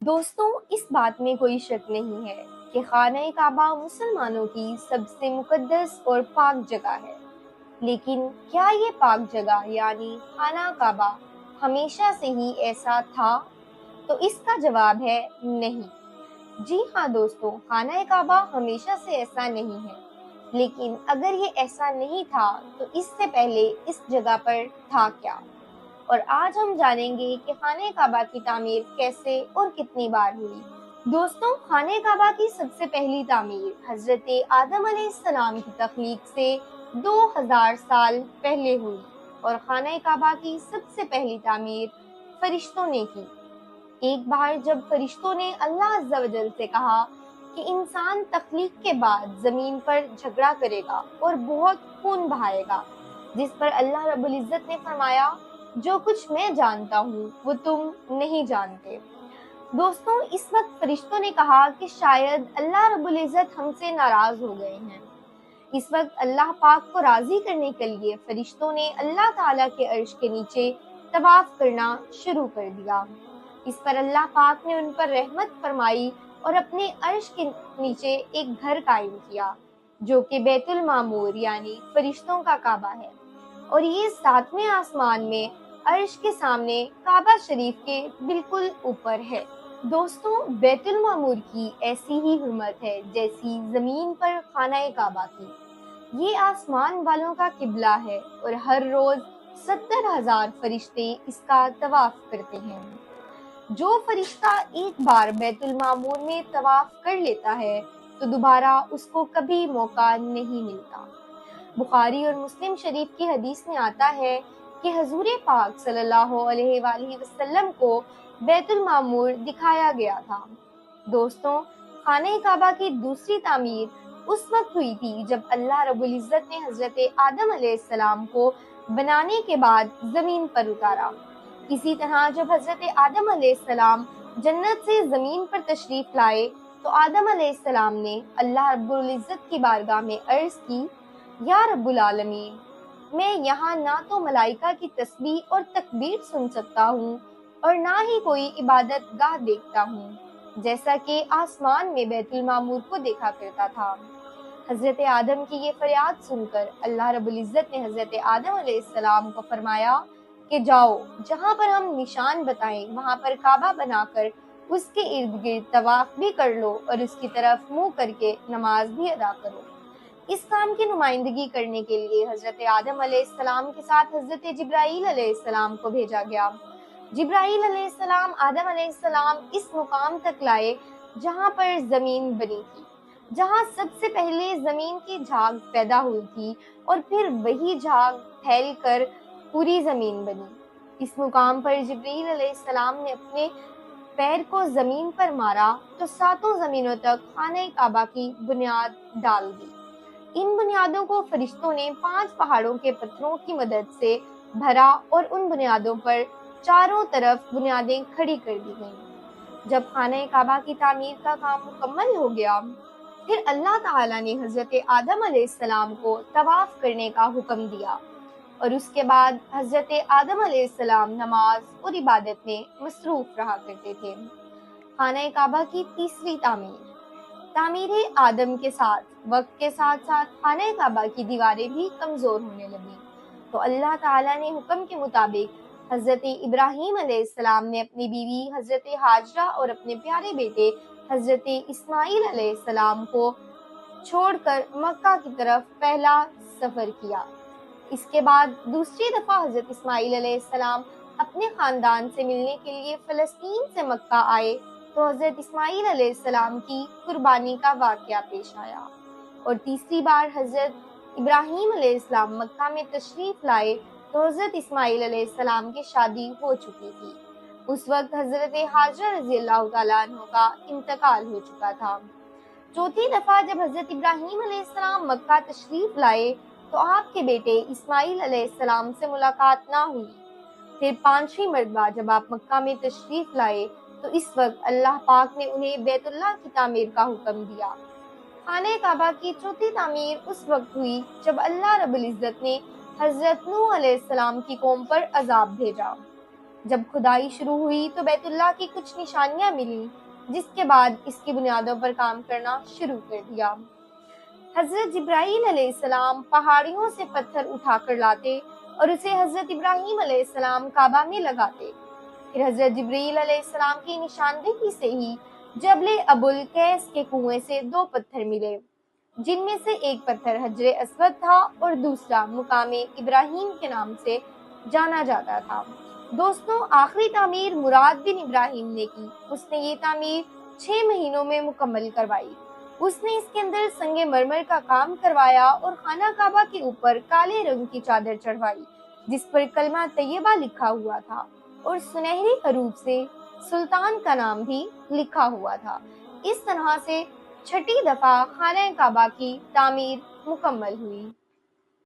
दोस्तों, इस बात में कोई शक नहीं है कि खाना काबा मुसलमानों की सबसे मुकद्दस और पाक जगह है। लेकिन क्या ये पाक जगह यानी खाना काबा हमेशा से ही ऐसा था? तो इसका जवाब है नहीं। जी हाँ दोस्तों, खाना काबा हमेशा से ऐसा नहीं है। लेकिन अगर ये ऐसा नहीं था तो इससे पहले इस जगह पर था क्या? और आज हम जानेंगे कि खाने काबा की तामीर कैसे और कितनी बार हुई। दोस्तों, खाने काबा की सबसे पहली तामीर हजरत आदम अलैहिस्सलाम की तख्लीक से 2000 साल पहले हुई और खाने काबा की सबसे पहली तामीर फरिश्तों ने की। एक बार जब फरिश्तों ने अल्लाह अज़्ज़ा वजल से कहा कि इंसान तख्लीक के बाद जमीन पर झगड़ा करेगा और बहुत खून बहाएगा, जिस पर अल्लाह रब्बुल इज़्ज़त ने फरमाया, जो कुछ मैं जानता हूँ वो तुम नहीं जानते। दोस्तों, इस वक्त फरिश्तों ने कहा कि शायद अल्लाह रब्बुल इज़्ज़त हमसे नाराज हो गए हैं। इस वक्त अल्लाह पाक को राजी करने के लिए फरिश्तों ने अल्लाह ताला के अर्श के नीचे तवाफ करना शुरू कर दिया। इस पर अल्लाह पाक ने उन पर रहमत फरमाई और अपने अर्श के नीचे एक घर कायम किया, जो कि बैतुल मामूर यानी फरिश्तों का काबा है। और ये 7वें आसमान में अर्श के सामने काबा शरीफ के बिल्कुल ऊपर है। दोस्तों, बैतुल मामूर की ऐसी ही हुर्मत है जैसी जमीन पर खाना काबा की। ये आसमान वालों का किबला है और हर रोज 70,000 फरिश्ते इसका तवाफ करते हैं। जो फरिश्ता एक बार बैतुल मामूर में तवाफ कर लेता है तो दोबारा उसको कभी मौका नहीं मिलता। बुखारी और मुस्लिम शरीफ की हदीस में आता है कि हजूर पाक सल्लल्लाहु अलैहि वसल्लम को बैतुल मामूर दिखाया गया था। दोस्तों, खाने काबा की दूसरी तामीर उस वक्त हुई थी जब अल्लाह रब्बुल इज़्ज़त ने हजरत आदम अलैहिस्सलाम को बनाने के बाद जमीन पर उतारा। इसी तरह जब हजरत आदम अलैहिस्सलाम जन्नत से जमीन पर तशरीफ लाए तो आदम अलैहिस्सलाम ने अल्लाह रब्बुल इज़्ज़त की बारगाह में अर्ज की, या रब्बुल आलमीन, मैं यहाँ ना तो मलाइका की तस्बीह और तकबीर सुन सकता हूँ और ना ही कोई इबादत गाह देखता हूँ, जैसा कि आसमान में बैतुल मामूर को देखा करता था। हजरत आदम की ये फरियाद सुनकर अल्लाह रब्बुल इज़्ज़त ने हजरत आदम अलैहिस्सलाम को फरमाया कि जाओ, जहाँ पर हम निशान बताएं वहाँ पर काबा बनाकर उसके इर्द गिर्द तवाफ भी कर लो और उसकी तरफ मुंह करके नमाज भी अदा करो। इस काम की नुमाइंदगी करने के लिए हजरत आदम अलैहिस्सलाम के साथ हजरत जिब्राईल अलैहिस्सलाम को भेजा गया। जिब्राईल अलैहिस्सलाम आदम अलैहिस्सलाम इस मुकाम तक लाए जहाँ पर जमीन बनी थी, जहाँ सबसे पहले जमीन की झाग पैदा हुई थी और फिर वही झाग फैल कर पूरी जमीन बनी। इस मुकाम पर जिब्रील अलैहिस्सलाम ने अपने पैर को जमीन पर मारा तो सातों जमीनों तक खाने काबा की बुनियाद डाल दी। इन बुनियादों को फरिश्तों ने 5 पहाड़ों के पत्थरों की मदद से भरा और उन बुनियादों पर चारों तरफ बुनियादें खड़ी कर दी गईं। जब खाने काबा की तामीर का काम मुकम्मल हो गया, फिर अल्लाह ताला ने हजरत आदम अलैहिस्सलाम को तवाफ करने का हुक्म दिया और उसके बाद हजरत आदम अलैहिस्सलाम नमाज और इबादत में मसरूफ रहा करते थे। खाने काबा की तीसरी तामीर। तामीर आदम के साथ वक्त के साथ साथ खाने काबा की दीवारें भी कमजोर होने लगी, तो अल्लाह ताला ने हुक्म के मुताबिक हजरत इब्राहीम अलैहिस्सलाम ने अपनी बीवी हजरत हाजरा और अपने प्यारे बेटे हजरत इस्माइल अलैहिस्सलाम को छोड़कर मक्का की तरफ पहला सफर किया। इसके बाद दूसरी दफा हजरत इस्माइल अलैहिस्सलाम अपने खानदान से मिलने के लिए फलस्तीन से मक्का आए तो हजरत इस्माइल अलैहिस्सलाम की कुर्बानी का वाकया पेश आया। और तीसरी बार हजरत इब्राहीम अलैहिस्सलाम मक्का में तशरीफ लाए तो हजरत इस्माइल अलैहिस्सलाम की शादी हो चुकी थी। उस वक्त हजरत हाजरा रज़ी अल्लाह तआला अन्हा का इंतकाल हो चुका था। चौथी दफा जब हजरत इब्राहीम अलैहिस्सलाम मक्का तशरीफ लाए तो आपके बेटे इस्माइल अलैहिस्सलाम से मुलाकात ना हुई। फिर 5वीं मरतबा जब आप मक्का में तशरीफ लाए तो इस वक्त अल्लाह पाक ने उन्हें बैतुल्लाह की तामीर का हुक्म दिया। खाने काबा की चौथी तामीर उस वक्त हुई जब अल्लाह रब्बुल इज़्ज़त ने हजरत नूह अलैहिस्सलाम की कौम पर अजाब भेजा। جب کھدائی شروع ہوئی تو بیت اللہ کی کچھ نشانیاں ملی، جس کے بعد اس کی بنیادوں پر کام کرنا شروع کر دیا۔ حضرت جبرائیل علیہ السلام پہاڑیوں سے پتھر اٹھا کر لاتے اور اسے حضرت ابراہیم علیہ السلام کعبہ میں لگاتے۔ پھر حضرت جبرائیل علیہ السلام کی نشاندہی سے ہی جبل ابو القیس کے کنویں سے 2 پتھر ملے، جن میں سے ایک پتھر حجر اسود تھا اور دوسرا مقام ابراہیم کے نام سے جانا جاتا تھا۔ دوستوں، آخری تعمیر مراد بن ابراہیم نے کی۔ اس نے یہ تعمیر 6 مہینوں میں مکمل کروائی۔ اس نے اس کے اندر سنگ مرمر کا کام کروایا اور خانہ کعبہ کے اوپر کالے رنگ کی چادر چڑھوائی، جس پر کلمہ طیبہ لکھا ہوا تھا اور سنہری حروف سے سلطان کا نام بھی لکھا ہوا تھا۔ اس طرح سے 6ٹی دفعہ خانہ کعبہ کی تعمیر مکمل ہوئی۔